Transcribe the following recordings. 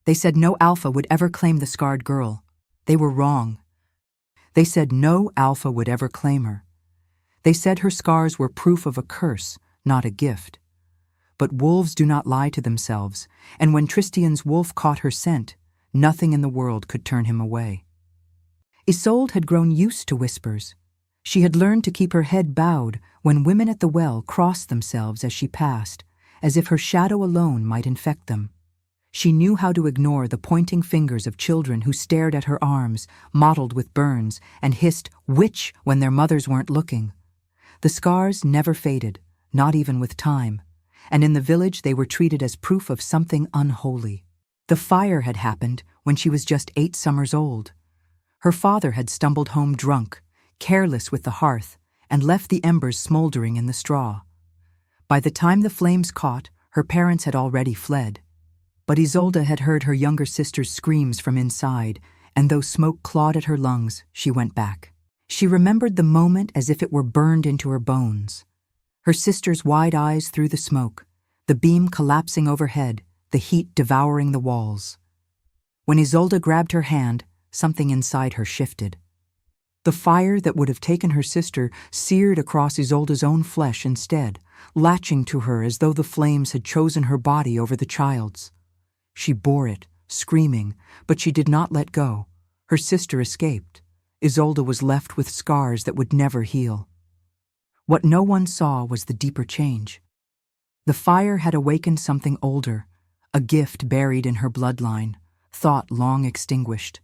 They said no Alpha would ever claim the scarred girl. They were wrong. They said no Alpha would ever claim her. They said her scars were proof of a curse, not a gift. But wolves do not lie to themselves, and when Tristian's wolf caught her scent, nothing in the world could turn him away. Isolde had grown used to whispers. She had learned to keep her head bowed when women at the well crossed themselves as she passed, as if her shadow alone might infect them. She knew how to ignore the pointing fingers of children who stared at her arms, mottled with burns, and hissed "witch" when their mothers weren't looking. The scars never faded, not even with time, and in the village they were treated as proof of something unholy. The fire had happened when she was just 8 summers old. Her father had stumbled home drunk, careless with the hearth, and left the embers smoldering in the straw. By the time the flames caught, her parents had already fled. But Isolde had heard her younger sister's screams from inside, and though smoke clawed at her lungs, she went back. She remembered the moment as if it were burned into her bones. Her sister's wide eyes through the smoke, the beam collapsing overhead, the heat devouring the walls. When Isolde grabbed her hand, something inside her shifted. The fire that would have taken her sister seared across Isolde's own flesh instead, latching to her as though the flames had chosen her body over the child's. She bore it, screaming, but she did not let go. Her sister escaped. Isolde was left with scars that would never heal. What no one saw was the deeper change. The fire had awakened something older, a gift buried in her bloodline, thought long extinguished.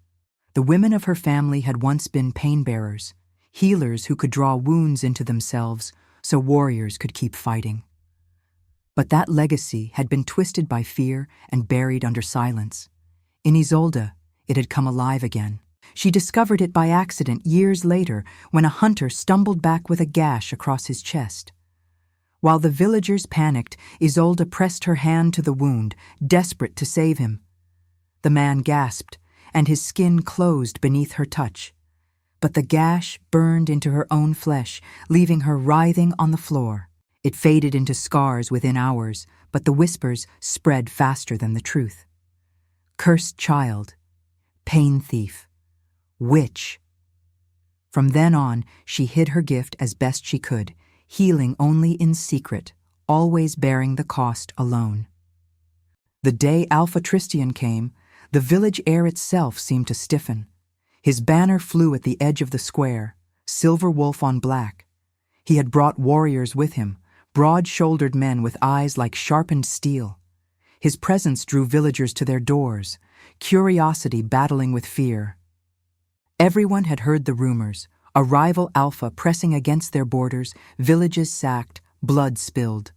The women of her family had once been pain-bearers, healers who could draw wounds into themselves so warriors could keep fighting. But that legacy had been twisted by fear and buried under silence. In Isolde, it had come alive again. She discovered it by accident years later when a hunter stumbled back with a gash across his chest. While the villagers panicked, Isolde pressed her hand to the wound, desperate to save him. The man gasped, and his skin closed beneath her touch. But the gash burned into her own flesh, leaving her writhing on the floor. It faded into scars within hours, but the whispers spread faster than the truth. Cursed child, pain thief, witch. From then on, she hid her gift as best she could, healing only in secret, always bearing the cost alone. The day Alpha Tristian came, the village air itself seemed to stiffen. His banner flew at the edge of the square, silver wolf on black. He had brought warriors with him, broad-shouldered men with eyes like sharpened steel. His presence drew villagers to their doors, curiosity battling with fear. Everyone had heard the rumors, a rival Alpha pressing against their borders, villages sacked, blood spilled.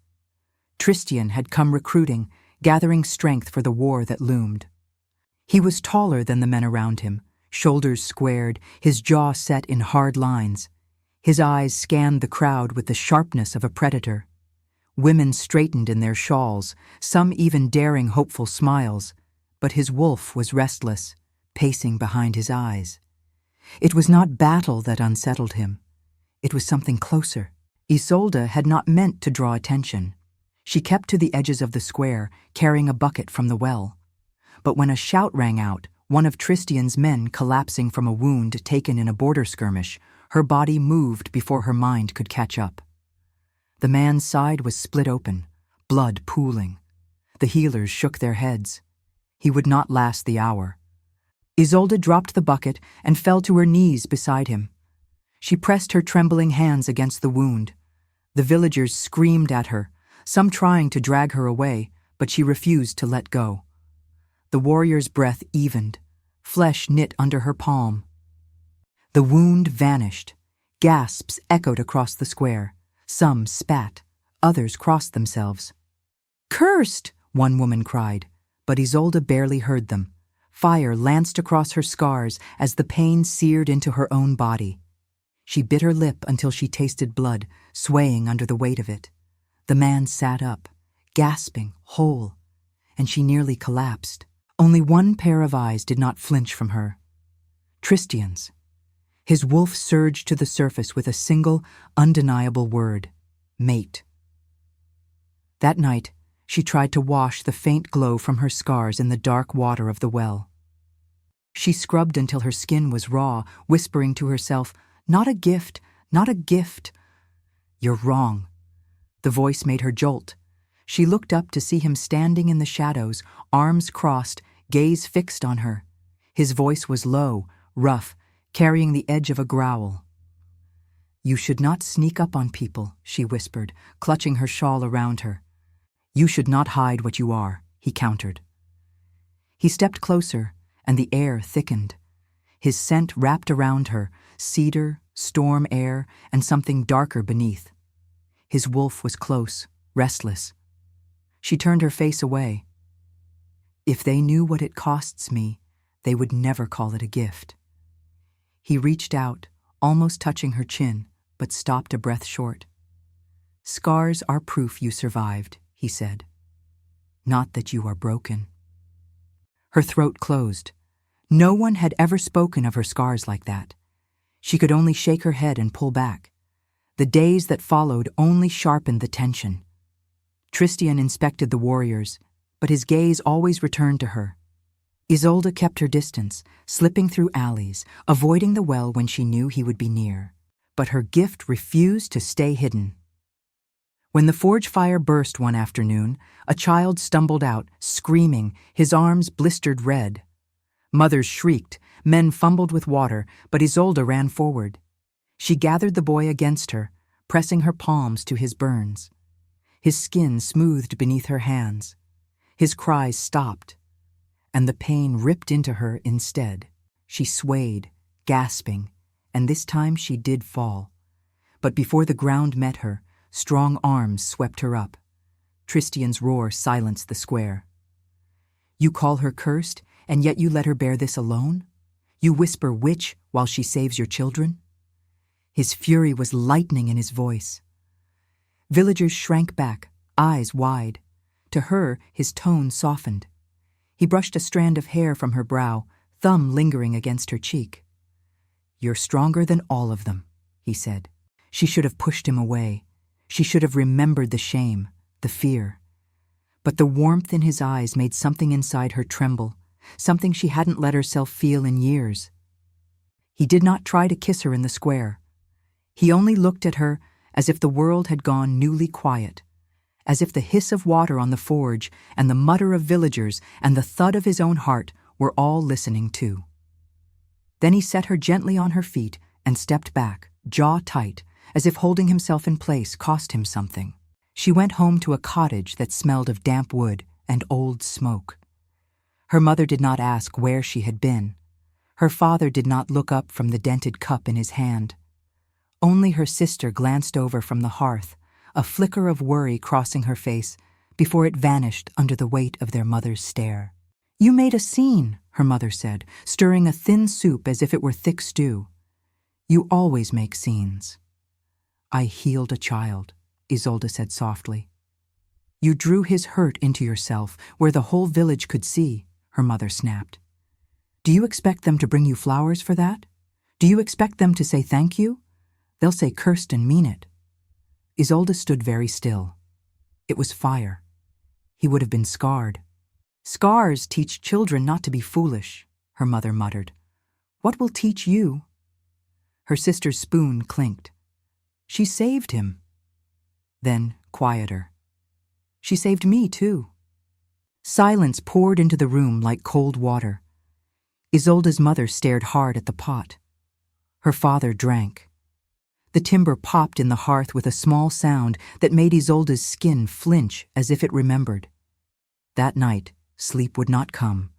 Tristian had come recruiting, gathering strength for the war that loomed. He was taller than the men around him, shoulders squared, his jaw set in hard lines. His eyes scanned the crowd with the sharpness of a predator. Women straightened in their shawls, some even daring hopeful smiles, but his wolf was restless, pacing behind his eyes. It was not battle that unsettled him. It was something closer. Isolde had not meant to draw attention. She kept to the edges of the square, carrying a bucket from the well. But when a shout rang out, one of Tristian's men collapsing from a wound taken in a border skirmish, her body moved before her mind could catch up. The man's side was split open, blood pooling. The healers shook their heads. He would not last the hour. Isolde dropped the bucket and fell to her knees beside him. She pressed her trembling hands against the wound. The villagers screamed at her, some trying to drag her away, but she refused to let go. The warrior's breath evened, flesh knit under her palm. The wound vanished. Gasps echoed across the square. Some spat, others crossed themselves. "Cursed!" one woman cried, but Isolde barely heard them. Fire lanced across her scars as the pain seared into her own body. She bit her lip until she tasted blood, swaying under the weight of it. The man sat up, gasping, whole, and she nearly collapsed. Only one pair of eyes did not flinch from her. Tristian's. His wolf surged to the surface with a single, undeniable word: mate. That night, She tried to wash the faint glow from her scars in the dark water of the well. She scrubbed until her skin was raw, whispering to herself, "Not a gift, not a gift." "You're wrong." The voice made her jolt. She looked up to see him standing in the shadows, arms crossed, gaze fixed on her. His voice was low, rough, carrying the edge of a growl. "You should not sneak up on people," she whispered, clutching her shawl around her. "You should not hide what you are," he countered. He stepped closer, and the air thickened. His scent wrapped around her, cedar, storm air, and something darker beneath. His wolf was close, restless. She turned her face away. "If they knew what it costs me, they would never call it a gift." He reached out, almost touching her chin, but stopped a breath short. "Scars are proof you survived," he said. "Not that you are broken." Her throat closed. No one had ever spoken of her scars like that. She could only shake her head and pull back. The days that followed only sharpened the tension. Tristian inspected the warriors, but his gaze always returned to her. Isolde kept her distance, slipping through alleys, avoiding the well when she knew he would be near. But her gift refused to stay hidden. When the forge fire burst one afternoon, a child stumbled out, screaming, his arms blistered red. Mothers shrieked, men fumbled with water, but Isolde ran forward. She gathered the boy against her, pressing her palms to his burns. His skin smoothed beneath her hands. His cries stopped, and the pain ripped into her instead. She swayed, gasping, and this time she did fall. But before the ground met her, strong arms swept her up. Tristian's roar silenced the square. "You call her cursed, and yet you let her bear this alone? You whisper witch while she saves your children?" His fury was lightning in his voice. Villagers shrank back, eyes wide. To her, his tone softened. He brushed a strand of hair from her brow, thumb lingering against her cheek. "You're stronger than all of them," he said. She should have pushed him away. She should have remembered the shame, the fear. But the warmth in his eyes made something inside her tremble, something she hadn't let herself feel in years. He did not try to kiss her in the square. He only looked at her as if the world had gone newly quiet, as if the hiss of water on the forge and the mutter of villagers and the thud of his own heart were all listening too. Then he set her gently on her feet and stepped back, jaw tight, as if holding himself in place cost him something. She went home to a cottage that smelled of damp wood and old smoke. Her mother did not ask where she had been. Her father did not look up from the dented cup in his hand. Only her sister glanced over from the hearth, a flicker of worry crossing her face before it vanished under the weight of their mother's stare. "You made a scene," her mother said, stirring a thin soup as if it were thick stew. "You always make scenes." "I healed a child," Isolde said softly. "You drew his hurt into yourself where the whole village could see," her mother snapped. "Do you expect them to bring you flowers for that? Do you expect them to say thank you? They'll say cursed and mean it." Isolde stood very still. It was fire. He would have been scarred. "Scars teach children not to be foolish," her mother muttered. "What will teach you?" Her sister's spoon clinked. "She saved him." Then, quieter. "She saved me, too." Silence poured into the room like cold water. Isolde's mother stared hard at the pot. Her father drank. The timber popped in the hearth with a small sound that made Isolde's skin flinch as if it remembered. That night, sleep would not come.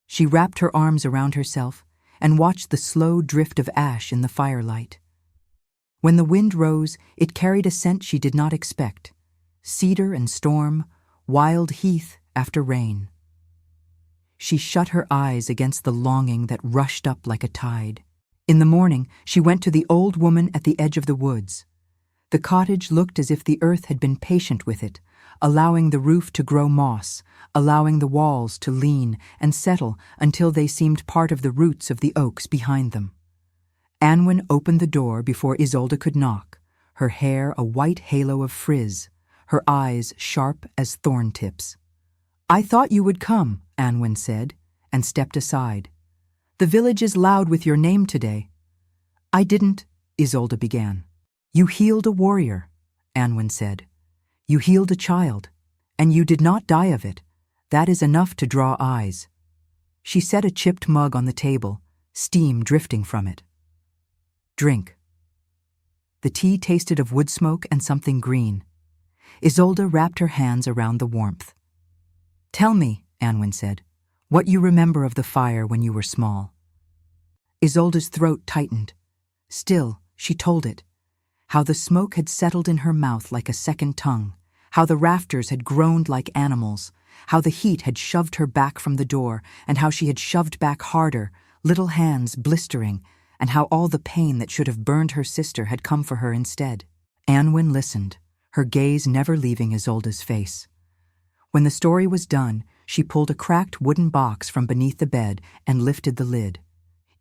She wrapped her arms around herself and watched the slow drift of ash in the firelight. When the wind rose, it carried a scent she did not expect: cedar and storm, wild heath after rain. She shut her eyes against the longing that rushed up like a tide. In the morning, she went to the old woman at the edge of the woods. The cottage looked as if the earth had been patient with it, allowing the roof to grow moss, allowing the walls to lean and settle until they seemed part of the roots of the oaks behind them. Anwen opened the door before Isolde could knock, her hair a white halo of frizz, her eyes sharp as thorn tips. "I thought you would come," Anwen said, and stepped aside. "The village is loud with your name today." "I didn't," Isolde began. "You healed a warrior," Anwen said. "You healed a child, and you did not die of it. That is enough to draw eyes." She set a chipped mug on the table, steam drifting from it. "Drink." The tea tasted of wood smoke and something green. Isolde wrapped her hands around the warmth. "Tell me," Anwen said, "what you remember of the fire when you were small." Isolde's throat tightened. Still, she told it. How the smoke had settled in her mouth like a second tongue, how the rafters had groaned like animals, how the heat had shoved her back from the door, and how she had shoved back harder, little hands blistering, and how all the pain that should have burned her sister had come for her instead. Anwen listened, her gaze never leaving Isolde's face. When the story was done, she pulled a cracked wooden box from beneath the bed and lifted the lid.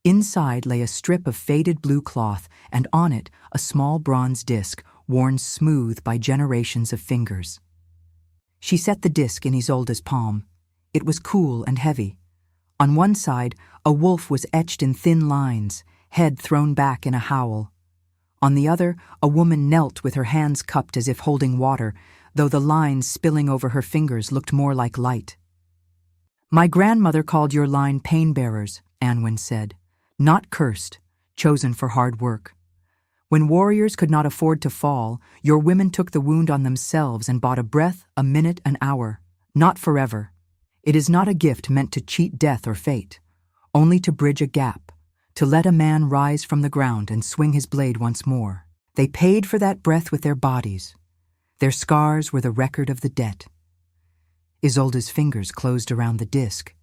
Inside lay a strip of faded blue cloth, and on it a small bronze disc worn smooth by generations of fingers. She set the disc in Isolde's palm. It was cool and heavy. On one side, a wolf was etched in thin lines, head thrown back in a howl. On the other, a woman knelt with her hands cupped as if holding water, though the lines spilling over her fingers looked more like light. "My grandmother called your line pain-bearers," Anwen said. "Not cursed, chosen for hard work. When warriors could not afford to fall, your women took the wound on themselves and bought a breath, a minute, an hour. Not forever. It is not a gift meant to cheat death or fate, only to bridge a gap, to let a man rise from the ground and swing his blade once more. They paid for that breath with their bodies. Their scars were the record of the debt." Isolde's fingers closed around the disc.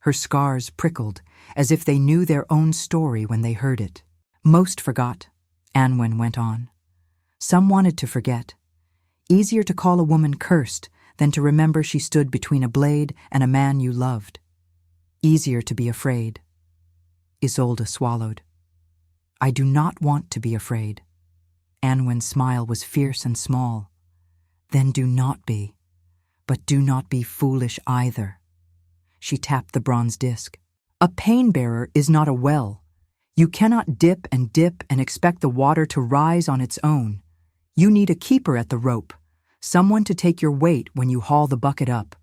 Her scars prickled, as if they knew their own story when they heard it. "Most forgot," Anwen went on. "Some wanted to forget. Easier to call a woman cursed than to remember she stood between a blade and a man you loved. Easier to be afraid." Isolde swallowed. "I do not want to be afraid." Anwen's smile was fierce and small. "Then do not be. But do not be foolish either." She tapped the bronze disc. "A pain-bearer is not a well. You cannot dip and expect the water to rise on its own. You need a keeper at the rope, someone to take your weight when you haul the bucket up,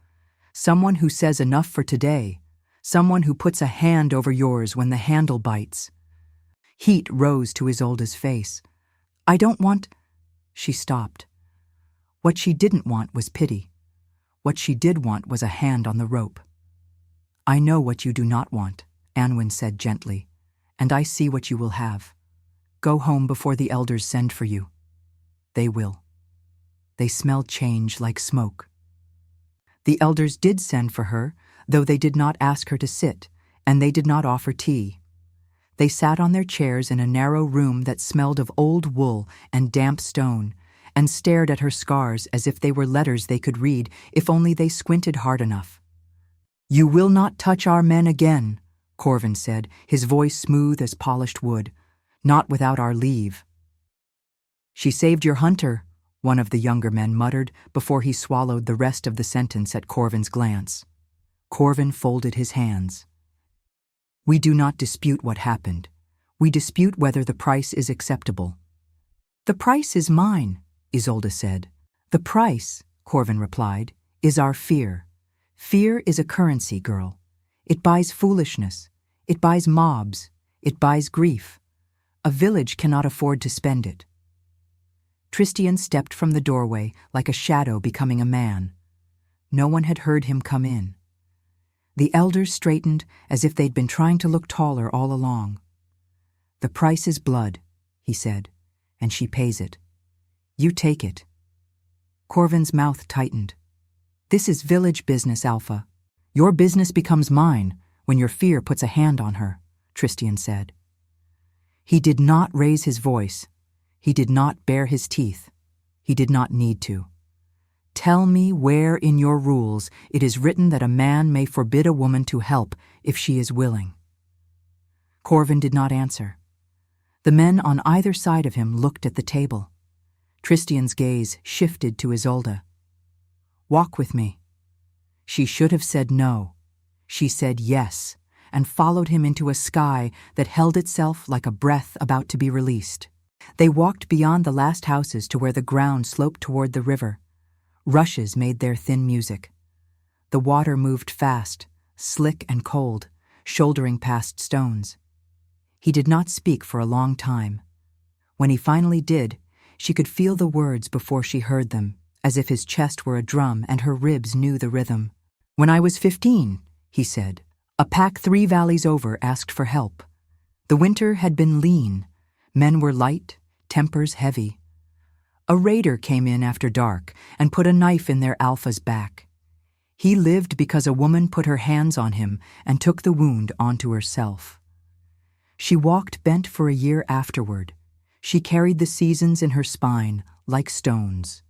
someone who says enough for today, someone who puts a hand over yours when the handle bites." Heat rose to Isolde's face. "I don't want—" She stopped. What she didn't want was pity. What she did want was a hand on the rope. "I know what you do not want," Anwen said gently, "and I see what you will have. Go home before the elders send for you. They will. They smell change like smoke." The elders did send for her, though they did not ask her to sit, and they did not offer tea. They sat on their chairs in a narrow room that smelled of old wool and damp stone, and stared at her scars as if they were letters they could read if only they squinted hard enough. "You will not touch our men again," Corvin said, his voice smooth as polished wood. "Not without our leave." "She saved your hunter," one of the younger men muttered before he swallowed the rest of the sentence at Corvin's glance. Corvin folded his hands. "We do not dispute what happened. We dispute whether the price is acceptable." "The price is mine," Isolde said. "The price," Corvin replied, "is our fear. Fear is a currency, girl. It buys foolishness. It buys mobs. It buys grief. A village cannot afford to spend it." Tristian stepped from the doorway like a shadow becoming a man. No one had heard him come in. The elders straightened as if they'd been trying to look taller all along. "The price is blood," he said, "and she pays it. You take it." Corvin's mouth tightened. "This is village business, Alpha. Your business becomes mine when your fear puts a hand on her," Tristian said. He did not raise his voice. He did not bare his teeth. He did not need to. "Tell me where in your rules it is written that a man may forbid a woman to help if she is willing." Corvin did not answer. The men on either side of him looked at the table. Tristian's gaze shifted to Isolde. Walk with me." She should have said no. She said yes, and followed him into a sky that held itself like a breath about to be released. They walked beyond the last houses to where the ground sloped toward the river. Rushes made their thin music. The water moved fast, slick and cold, shouldering past stones. He did not speak for a long time. When he finally did, she could feel the words before she heard them, as if his chest were a drum and her ribs knew the rhythm. "When I was 15, he said, a pack 3 valleys over asked for help. The winter had been lean. Men were light, tempers heavy. A raider came in after dark and put a knife in their Alpha's back. He lived because a woman put her hands on him and took the wound onto herself. She walked bent for a year afterward. She carried the seasons in her spine like stones.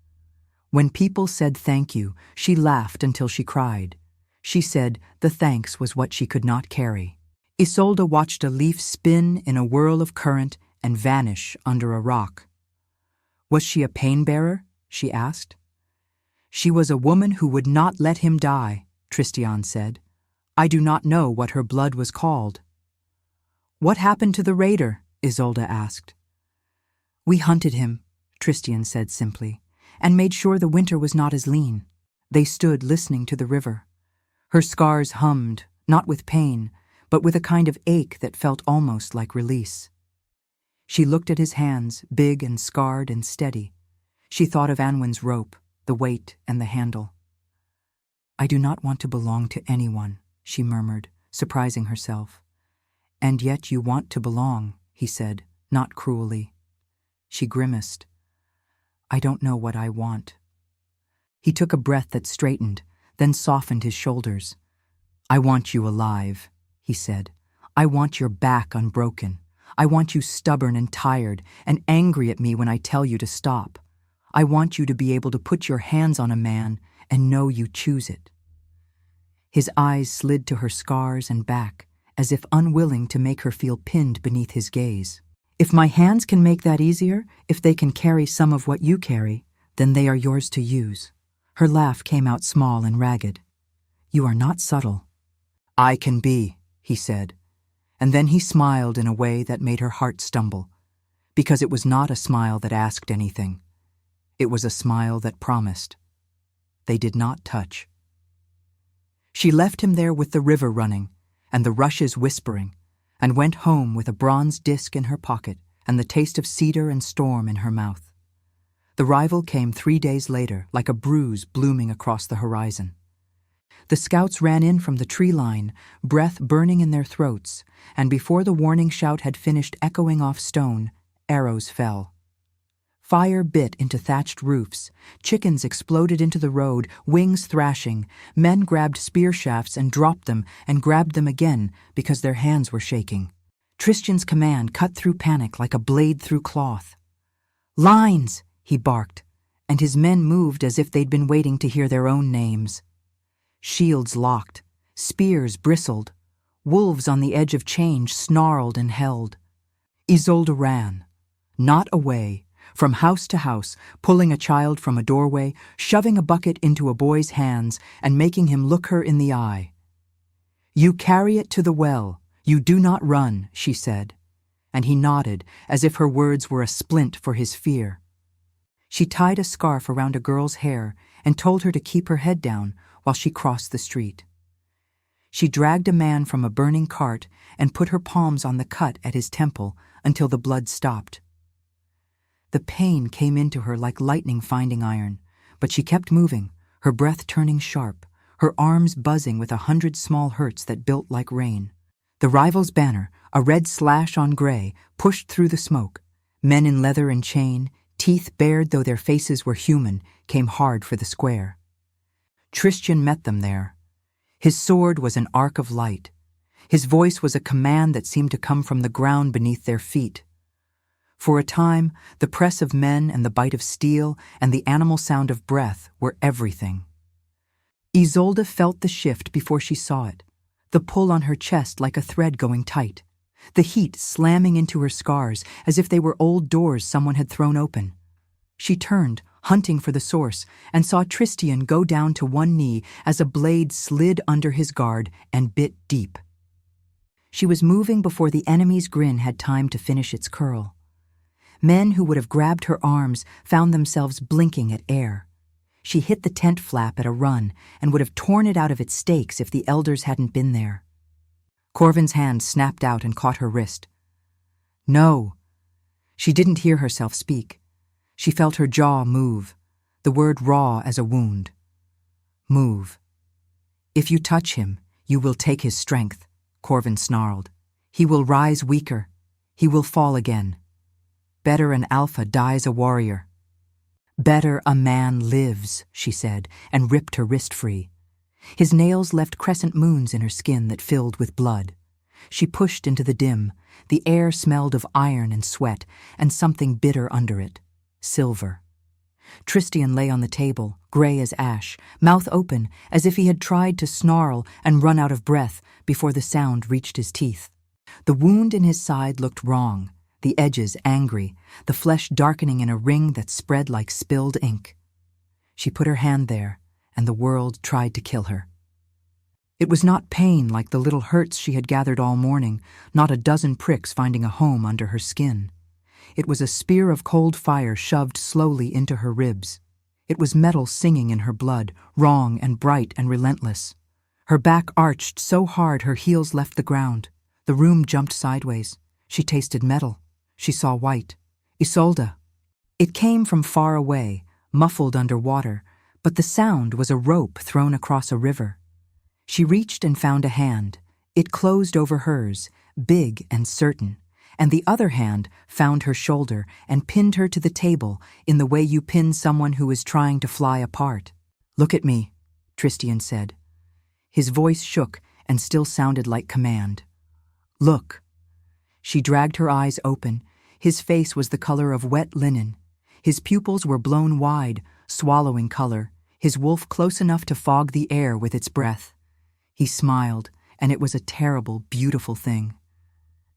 When people said thank you, she laughed until she cried. She said the thanks was what she could not carry." Isolde watched a leaf spin in a whirl of current and vanish under a rock. "Was she a pain-bearer?" she asked. "She was a woman who would not let him die," Tristian said. "I do not know what her blood was called." "What happened to the raider?" Isolde asked. "We hunted him," Tristian said simply, "and made sure the winter was not as lean." They stood listening to the river. Her scars hummed, not with pain, but with a kind of ache that felt almost like release. She looked at his hands, big and scarred and steady. She thought of Anwen's rope, the weight and the handle. "I do not want to belong to anyone," she murmured, surprising herself. "And yet you want to belong," he said, not cruelly. She grimaced. "I don't know what I want." He took a breath that straightened, then softened his shoulders. "I want you alive," he said. "I want your back unbroken. I want you stubborn and tired and angry at me when I tell you to stop. I want you to be able to put your hands on a man and know you choose it." His eyes slid to her scars and back, as if unwilling to make her feel pinned beneath his gaze. "If my hands can make that easier, if they can carry some of what you carry, then they are yours to use." Her laugh came out small and ragged. "You are not subtle." "I can be," he said, and then he smiled in a way that made her heart stumble, because it was not a smile that asked anything. It was a smile that promised. They did not touch. She left him there with the river running and the rushes whispering, and went home with a bronze disc in her pocket and the taste of cedar and storm in her mouth. The rival came 3 days later, like a bruise blooming across the horizon. The scouts ran in from the tree line, breath burning in their throats, and before the warning shout had finished echoing off stone, arrows fell. Fire bit into thatched roofs, chickens exploded into the road, wings thrashing, men grabbed spear shafts and dropped them and grabbed them again because their hands were shaking. Tristian's command cut through panic like a blade through cloth. "Lines!" he barked, and his men moved as if they'd been waiting to hear their own names. Shields locked, spears bristled, wolves on the edge of change snarled and held. Isolde ran, not away, from house to house, pulling a child from a doorway, shoving a bucket into a boy's hands, and making him look her in the eye. "You carry it to the well, you do not run," she said, and he nodded as if her words were a splint for his fear. She tied a scarf around a girl's hair and told her to keep her head down while she crossed the street. She dragged a man from a burning cart and put her palms on the cut at his temple until the blood stopped. The pain came into her like lightning finding iron, but she kept moving, her breath turning sharp, her arms buzzing with 100 small hurts that built like rain. The rival's banner, a red slash on gray, pushed through the smoke. Men in leather and chain, teeth bared though their faces were human, came hard for the square. Tristian met them there. His sword was an arc of light. His voice was a command that seemed to come from the ground beneath their feet. For a time, the press of men and the bite of steel and the animal sound of breath were everything. Isolde felt the shift before she saw it, the pull on her chest like a thread going tight, the heat slamming into her scars as if they were old doors someone had thrown open. She turned, hunting for the source, and saw Tristian go down to one knee as a blade slid under his guard and bit deep. She was moving before the enemy's grin had time to finish its curl. Men who would have grabbed her arms found themselves blinking at air. She hit the tent flap at a run and would have torn it out of its stakes if the elders hadn't been there. Corvin's hand snapped out and caught her wrist. No. She didn't hear herself speak. She felt her jaw move, the word raw as a wound. Move. If you touch him, you will take his strength, Corvin snarled. He will rise weaker. He will fall again. Better an alpha dies a warrior. Better a man lives, she said, and ripped her wrist free. His nails left crescent moons in her skin that filled with blood. She pushed into the dim. The air smelled of iron and sweat, and something bitter under it. Silver. Tristian lay on the table, gray as ash, mouth open, as if he had tried to snarl and run out of breath before the sound reached his teeth. The wound in his side looked wrong, the edges angry, the flesh darkening in a ring that spread like spilled ink. She put her hand there, and the world tried to kill her. It was not pain like the little hurts she had gathered all morning, not a dozen pricks finding a home under her skin. It was a spear of cold fire shoved slowly into her ribs. It was metal singing in her blood, wrong and bright and relentless. Her back arched so hard her heels left the ground. The room jumped sideways. She tasted metal. She saw white. Isolde. It came from far away, muffled under water, but the sound was a rope thrown across a river. She reached and found a hand. It closed over hers, big and certain, and the other hand found her shoulder and pinned her to the table in the way you pin someone who is trying to fly apart. "Look at me," Tristian said. His voice shook and still sounded like command. "Look." She dragged her eyes open. His face was the color of wet linen. His pupils were blown wide, swallowing color, his wolf close enough to fog the air with its breath. He smiled, and it was a terrible, beautiful thing.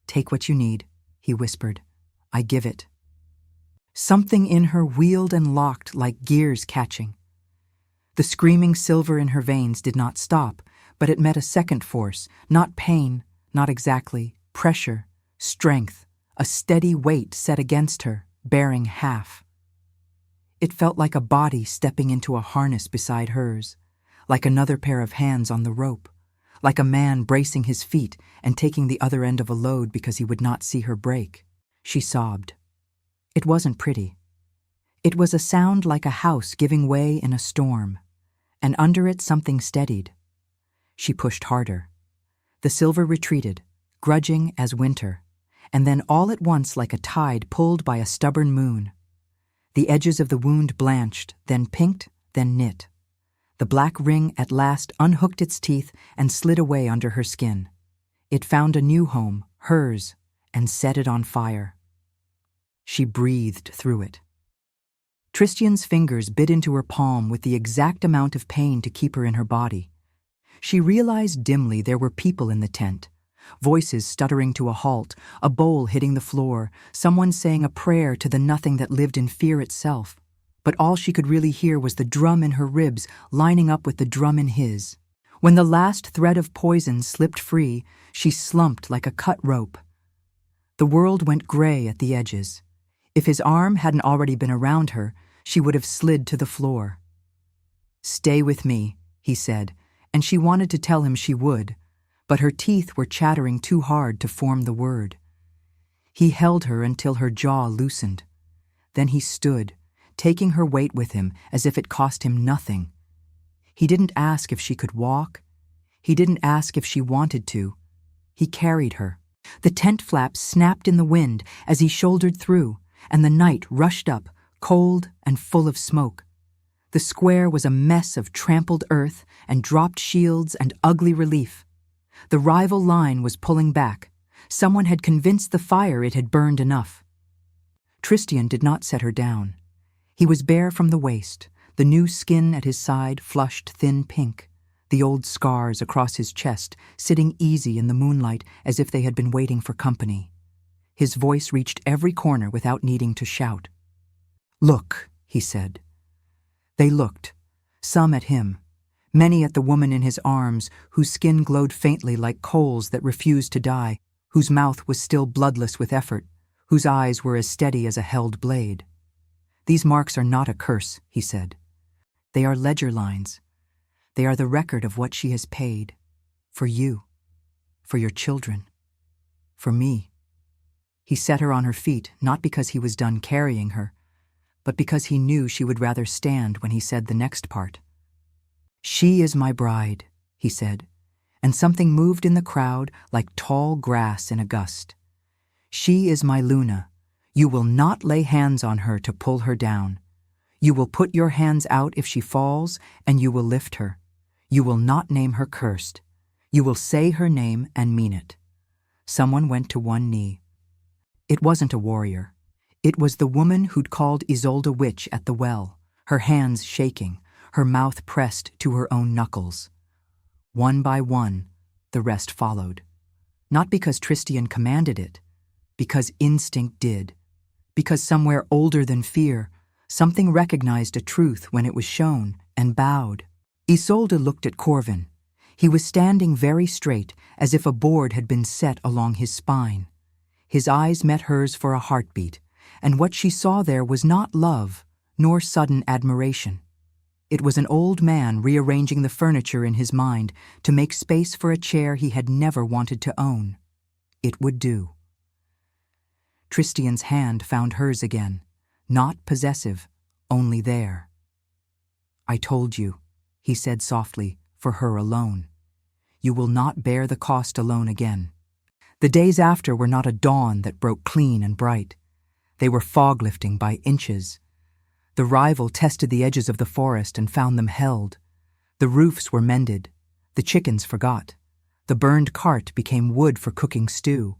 "Take what you need," he whispered. "I give it." Something in her wheeled and locked like gears catching. The screaming silver in her veins did not stop, but it met a second force, not pain, not exactly, pressure, strength, a steady weight set against her, bearing half. It felt like a body stepping into a harness beside hers, like another pair of hands on the rope, like a man bracing his feet and taking the other end of a load because he would not see her break. She sobbed. It wasn't pretty. It was a sound like a house giving way in a storm, and under it something steadied. She pushed harder. The silver retreated, grudging as winter, and then all at once like a tide pulled by a stubborn moon. The edges of the wound blanched, then pinked, then knit. The black ring at last unhooked its teeth and slid away under her skin. It found a new home, hers, and set it on fire. She breathed through it. Tristian's fingers bit into her palm with the exact amount of pain to keep her in her body. She realized dimly there were people in the tent, voices stuttering to a halt, a bowl hitting the floor, someone saying a prayer to the nothing that lived in fear itself. But all she could really hear was the drum in her ribs lining up with the drum in his. When the last thread of poison slipped free, she slumped like a cut rope. The world went gray at the edges. If his arm hadn't already been around her, she would have slid to the floor. "Stay with me," he said, and she wanted to tell him she would, but her teeth were chattering too hard to form the word. He held her until her jaw loosened. Then he stood, taking her weight with him as if it cost him nothing. He didn't ask if she could walk. He didn't ask if she wanted to. He carried her. The tent flaps snapped in the wind as he shouldered through, and the night rushed up, cold and full of smoke. The square was a mess of trampled earth and dropped shields and ugly relief. The rival line was pulling back. Someone had convinced the fire it had burned enough. Tristian did not set her down. He was bare from the waist, the new skin at his side flushed thin pink, the old scars across his chest sitting easy in the moonlight as if they had been waiting for company. His voice reached every corner without needing to shout. "Look," he said, They looked, some at him, many at the woman in his arms, whose skin glowed faintly like coals that refused to die, whose mouth was still bloodless with effort, whose eyes were as steady as a held blade. "These marks are not a curse," he said. "They are ledger lines. They are the record of what she has paid. For you. For your children. For me." He set her on her feet, not because he was done carrying her, but because he knew she would rather stand when he said the next part. "She is my bride," he said, and something moved in the crowd like tall grass in a gust. "She is my Luna. You will not lay hands on her to pull her down. You will put your hands out if she falls, and you will lift her. You will not name her cursed. You will say her name and mean it." Someone went to one knee. It wasn't a warrior. It was the woman who'd called Isolde a witch at the well, her hands shaking, her mouth pressed to her own knuckles. One by one, the rest followed. Not because Tristian commanded it, because instinct did. Because somewhere older than fear, something recognized a truth when it was shown and bowed. Isolde looked at Corvin. He was standing very straight, as if a board had been set along his spine. His eyes met hers for a heartbeat, and what she saw there was not love, nor sudden admiration. It was an old man rearranging the furniture in his mind to make space for a chair he had never wanted to own. It would do. Tristian's hand found hers again, not possessive, only there. "I told you," he said softly, for her alone. "You will not bear the cost alone again." The days after were not a dawn that broke clean and bright. They were fog-lifting by inches. The rival tested the edges of the forest and found them held. The roofs were mended. The chickens forgot. The burned cart became wood for cooking stew.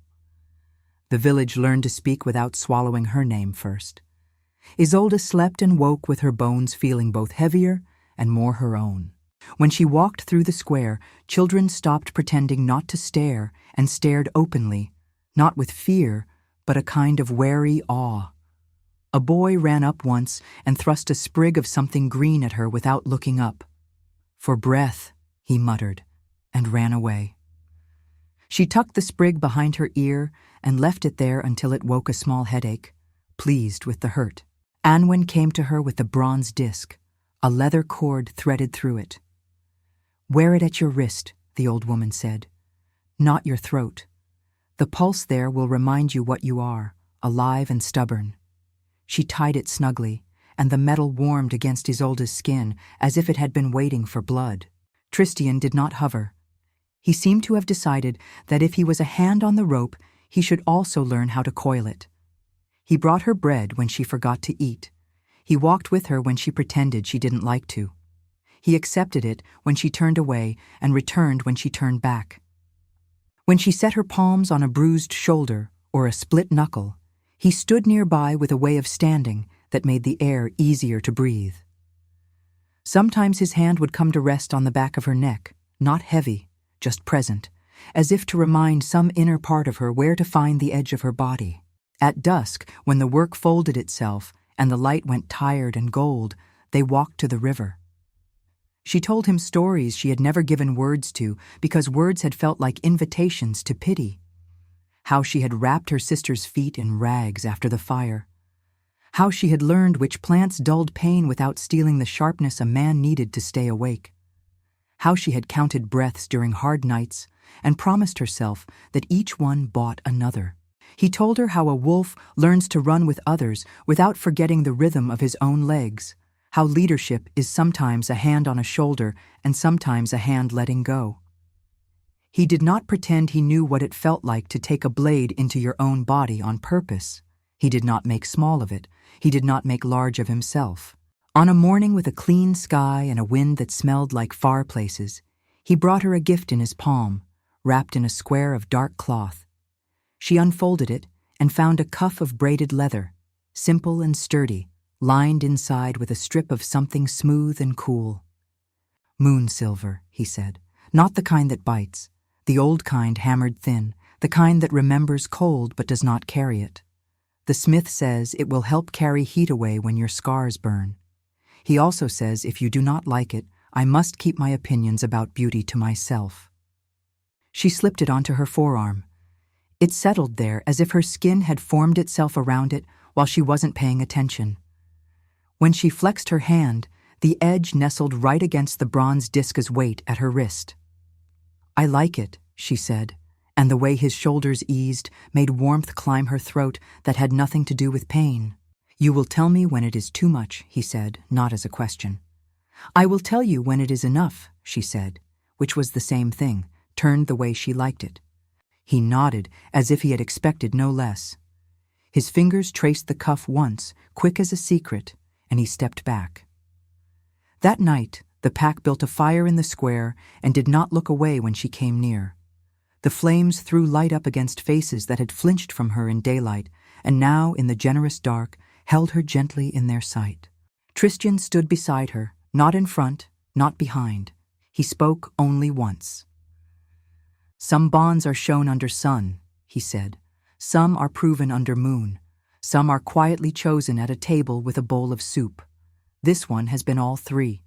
The village learned to speak without swallowing her name first. Isolde slept and woke with her bones feeling both heavier and more her own. When she walked through the square, children stopped pretending not to stare and stared openly, not with fear, but a kind of wary awe. A boy ran up once and thrust a sprig of something green at her without looking up. "For breath," he muttered, and ran away. She tucked the sprig behind her ear and left it there until it woke a small headache, pleased with the hurt. Anwen came to her with the bronze disc, a leather cord threaded through it. "Wear it at your wrist," the old woman said, "not your throat. The pulse there will remind you what you are, alive and stubborn." She tied it snugly, and the metal warmed against Isolde's skin as if it had been waiting for blood. Tristian did not hover. He seemed to have decided that if he was a hand on the rope, he should also learn how to coil it. He brought her bread when she forgot to eat. He walked with her when she pretended she didn't like to. He accepted it when she turned away and returned when she turned back. When she set her palms on a bruised shoulder or a split knuckle, he stood nearby with a way of standing that made the air easier to breathe. Sometimes his hand would come to rest on the back of her neck, not heavy, just present, as if to remind some inner part of her where to find the edge of her body. At dusk, when the work folded itself and the light went tired and gold, they walked to the river. She told him stories she had never given words to because words had felt like invitations to pity. How she had wrapped her sister's feet in rags after the fire. How she had learned which plants dulled pain without stealing the sharpness a man needed to stay awake. How she had counted breaths during hard nights and promised herself that each one bought another. He told her how a wolf learns to run with others without forgetting the rhythm of his own legs. How leadership is sometimes a hand on a shoulder and sometimes a hand letting go. He did not pretend he knew what it felt like to take a blade into your own body on purpose. He did not make small of it. He did not make large of himself. On a morning with a clean sky and a wind that smelled like far places, he brought her a gift in his palm, wrapped in a square of dark cloth. She unfolded it and found a cuff of braided leather, simple and sturdy, lined inside with a strip of something smooth and cool. "Moon silver," he said, "not the kind that bites, the old kind hammered thin, the kind that remembers cold but does not carry it. The smith says it will help carry heat away when your scars burn. He also says if you do not like it, I must keep my opinions about beauty to myself. She slipped it onto her forearm. It settled there as if her skin had formed itself around it while she wasn't paying attention. When she flexed her hand, the edge nestled right against the bronze disc's weight at her wrist. I like it, she said, and the way his shoulders eased made warmth climb her throat that had nothing to do with pain. You will tell me when it is too much, he said, not as a question. I will tell you when it is enough, she said, which was the same thing, turned the way she liked it. He nodded as if he had expected no less. His fingers traced the cuff once, quick as a secret, and he stepped back. That night, the pack built a fire in the square and did not look away when she came near. The flames threw light up against faces that had flinched from her in daylight, and now, in the generous dark, held her gently in their sight. Tristian stood beside her, not in front, not behind. He spoke only once. Some bonds are shown under sun, he said. Some are proven under moon. Some are quietly chosen at a table with a bowl of soup. This one has been all three.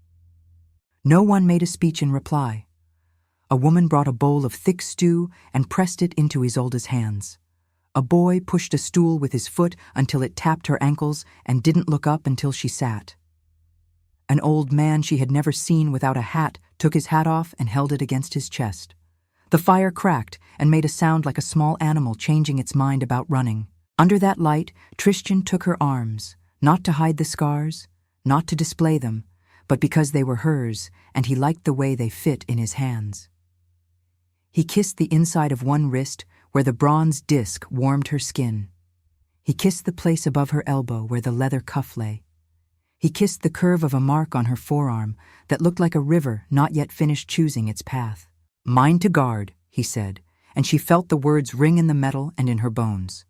No one made a speech in reply. A woman brought a bowl of thick stew and pressed it into Isolde's hands. A boy pushed a stool with his foot until it tapped her ankles and didn't look up until she sat. An old man she had never seen without a hat took his hat off and held it against his chest. The fire cracked and made a sound like a small animal changing its mind about running. Under that light, Tristian took her arms, not to hide the scars, not to display them, but because they were hers, and he liked the way they fit in his hands. He kissed the inside of one wrist where the bronze disc warmed her skin. He kissed the place above her elbow where the leather cuff lay. He kissed the curve of a mark on her forearm that looked like a river not yet finished choosing its path. Mine to guard, he said, and she felt the words ring in the metal and in her bones.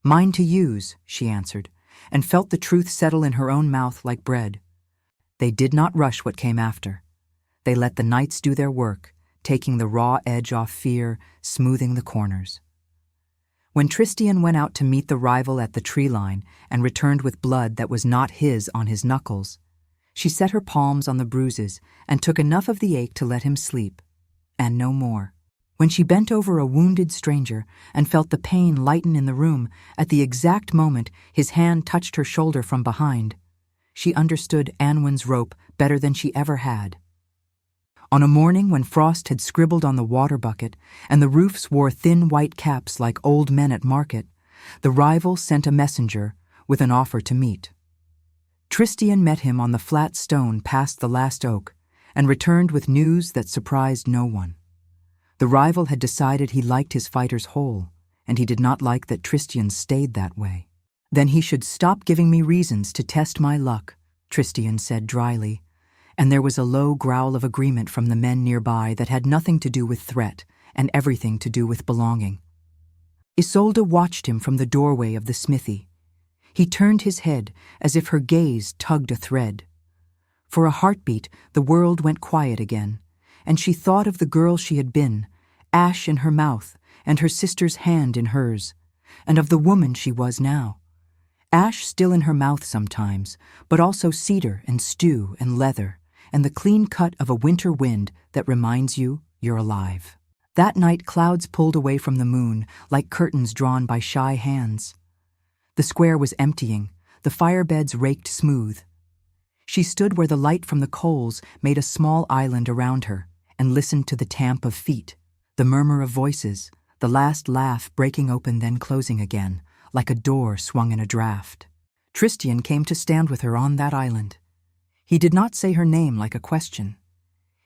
Mine to use, she answered, and felt the truth settle in her own mouth like bread. They did not rush what came after. They let the nights do their work, taking the raw edge off fear, smoothing the corners. When Tristian went out to meet the rival at the tree line and returned with blood that was not his on his knuckles, she set her palms on the bruises and took enough of the ache to let him sleep, and no more. When she bent over a wounded stranger and felt the pain lighten in the room at the exact moment his hand touched her shoulder from behind, she understood Anwen's rope better than she ever had. On a morning when frost had scribbled on the water bucket and the roofs wore thin white caps like old men at market, the rival sent a messenger with an offer to meet. Tristian met him on the flat stone past the last oak and returned with news that surprised no one. The rival had decided he liked his fighters whole, and he did not like that Tristian stayed that way. Then he should stop giving me reasons to test my luck, Tristian said dryly, and there was a low growl of agreement from the men nearby that had nothing to do with threat and everything to do with belonging. Isolde watched him from the doorway of the smithy. He turned his head as if her gaze tugged a thread. For a heartbeat, the world went quiet again, and she thought of the girl she had been, ash in her mouth and her sister's hand in hers, and of the woman she was now. Ash still in her mouth sometimes, but also cedar and stew and leather, and the clean cut of a winter wind that reminds you you're alive. That night clouds pulled away from the moon like curtains drawn by shy hands. The square was emptying, the firebeds raked smooth. She stood where the light from the coals made a small island around her and listened to the tamp of feet, the murmur of voices, the last laugh breaking open then closing again, like a door swung in a draught. Tristian came to stand with her on that island. He did not say her name like a question.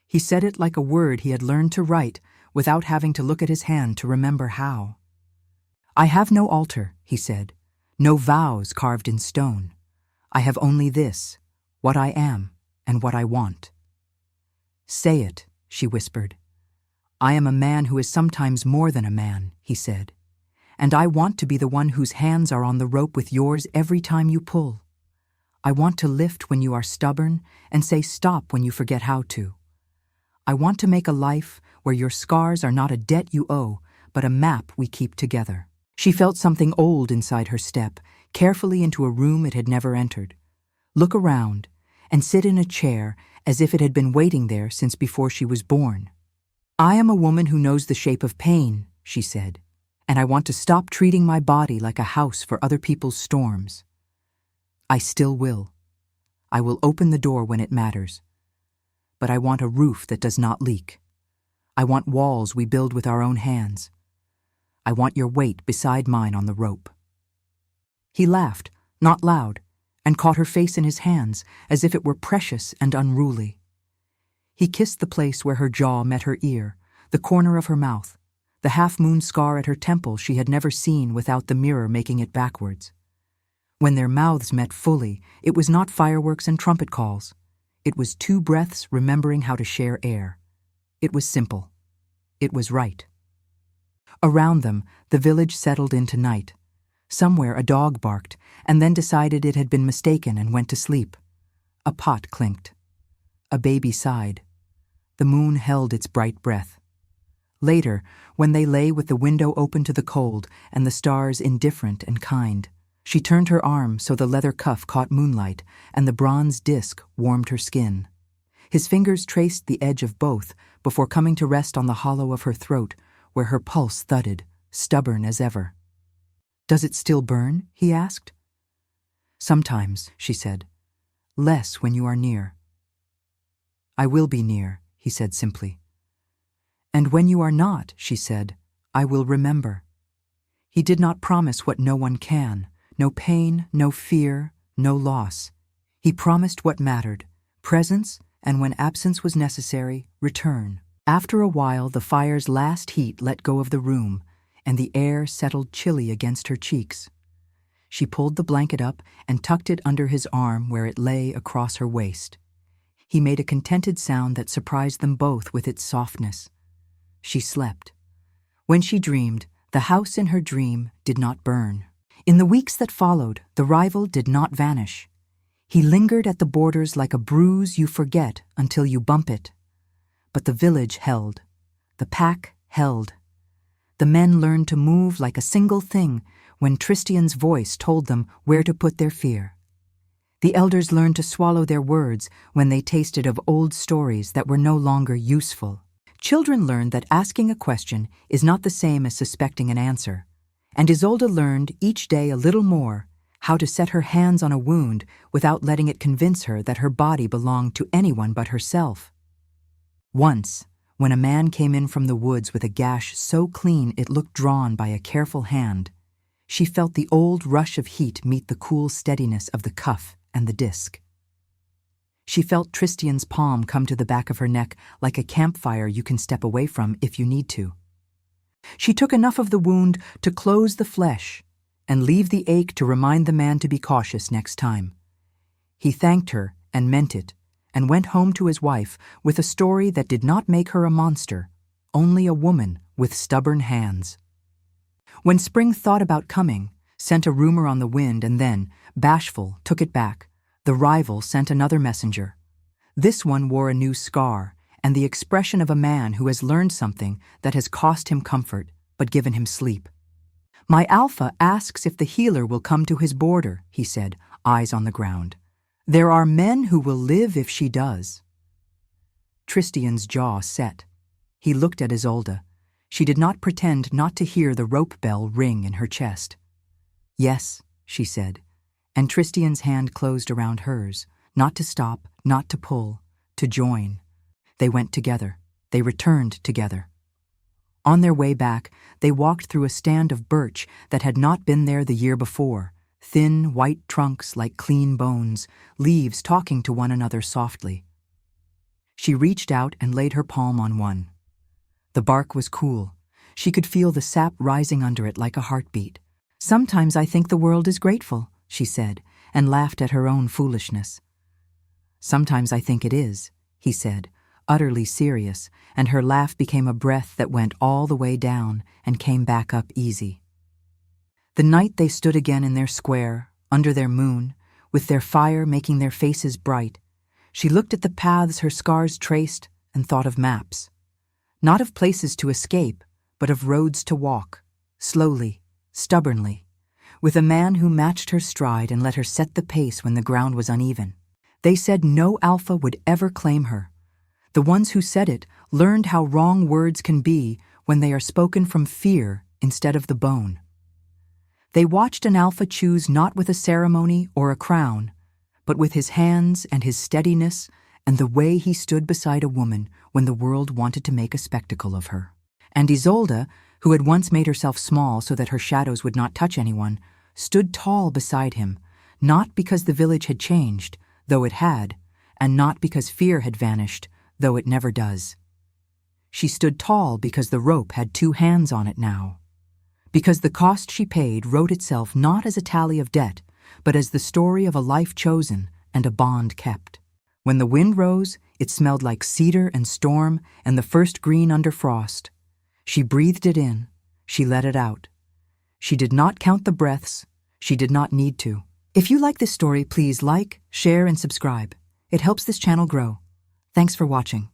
He said it like a word he had learned to write without having to look at his hand to remember how. I have no altar, he said, no vows carved in stone. I have only this, what I am and what I want. Say it, she whispered. I am a man who is sometimes more than a man, he said, and I want to be the one whose hands are on the rope with yours every time you pull. I want to lift when you are stubborn and say stop when you forget how to. I want to make a life where your scars are not a debt you owe, but a map we keep together. She felt something old inside her step, carefully into a room it had never entered. Look around, and sit in a chair as if it had been waiting there since before she was born. "I am a woman who knows the shape of pain," she said, "and I want to stop treating my body like a house for other people's storms. I still will. I will open the door when it matters. But I want a roof that does not leak. I want walls we build with our own hands. I want your weight beside mine on the rope." He laughed, not loud, and caught her face in his hands as if it were precious and unruly. He kissed the place where her jaw met her ear, the corner of her mouth, the half-moon scar at her temple she had never seen without the mirror making it backwards. When their mouths met fully, it was not fireworks and trumpet calls. It was two breaths remembering how to share air. It was simple. It was right. Around them, the village settled into night. Somewhere a dog barked, and then decided it had been mistaken and went to sleep. A pot clinked. A baby sighed. The moon held its bright breath. Later, when they lay with the window open to the cold and the stars indifferent and kind, she turned her arm so the leather cuff caught moonlight and the bronze disc warmed her skin. His fingers traced the edge of both before coming to rest on the hollow of her throat where her pulse thudded, stubborn as ever. "Does it still burn?" he asked. "Sometimes," she said. "Less when you are near." "I will be near," he said simply. "And when you are not," she said, "I will remember." He did not promise what no one can, no pain, no fear, no loss. He promised what mattered, presence, and when absence was necessary, return. After a while, the fire's last heat let go of the room, and the air settled chilly against her cheeks. She pulled the blanket up and tucked it under his arm where it lay across her waist. He made a contented sound that surprised them both with its softness. She slept. When she dreamed, the house in her dream did not burn. In the weeks that followed, the rival did not vanish. He lingered at the borders like a bruise you forget until you bump it. But the village held. The pack held. The men learned to move like a single thing when Tristian's voice told them where to put their fear. The elders learned to swallow their words when they tasted of old stories that were no longer useful. Children learned that asking a question is not the same as suspecting an answer, and Isolde learned each day a little more how to set her hands on a wound without letting it convince her that her body belonged to anyone but herself. Once, when a man came in from the woods with a gash so clean it looked drawn by a careful hand, she felt the old rush of heat meet the cool steadiness of the cuff and the disc. She felt Tristian's palm come to the back of her neck like a campfire you can step away from if you need to. She took enough of the wound to close the flesh and leave the ache to remind the man to be cautious next time. He thanked her and meant it, and went home to his wife with a story that did not make her a monster, only a woman with stubborn hands. When spring thought about coming, sent a rumor on the wind and then, bashful, took it back, the rival sent another messenger. This one wore a new scar and the expression of a man who has learned something that has cost him comfort but given him sleep. "My Alpha asks if the healer will come to his border," he said, eyes on the ground. "There are men who will live if she does." Tristian's jaw set. He looked at Isolde. She did not pretend not to hear the rope bell ring in her chest. "Yes," she said, and Tristian's hand closed around hers, not to stop, not to pull, to join. They went together. They returned together. On their way back, they walked through a stand of birch that had not been there the year before, thin, white trunks like clean bones, leaves talking to one another softly. She reached out and laid her palm on one. The bark was cool. She could feel the sap rising under it like a heartbeat. "Sometimes I think the world is grateful," she said, and laughed at her own foolishness. "Sometimes I think it is," he said, utterly serious, and her laugh became a breath that went all the way down and came back up easy. The night they stood again in their square, under their moon, with their fire making their faces bright, she looked at the paths her scars traced and thought of maps. Not of places to escape, but of roads to walk, slowly, stubbornly, with a man who matched her stride and let her set the pace when the ground was uneven. They said no Alpha would ever claim her. The ones who said it learned how wrong words can be when they are spoken from fear instead of the bone. They watched an Alpha choose not with a ceremony or a crown, but with his hands and his steadiness and the way he stood beside a woman when the world wanted to make a spectacle of her. And Isolde, who had once made herself small so that her shadows would not touch anyone, stood tall beside him, not because the village had changed, though it had, and not because fear had vanished, though it never does. She stood tall because the rope had two hands on it now. Because the cost she paid wrote itself not as a tally of debt, but as the story of a life chosen and a bond kept. When the wind rose, it smelled like cedar and storm and the first green under frost. She breathed it in, she let it out. She did not count the breaths, she did not need to. If you like this story, please like, share, and subscribe. It helps this channel grow. Thanks for watching.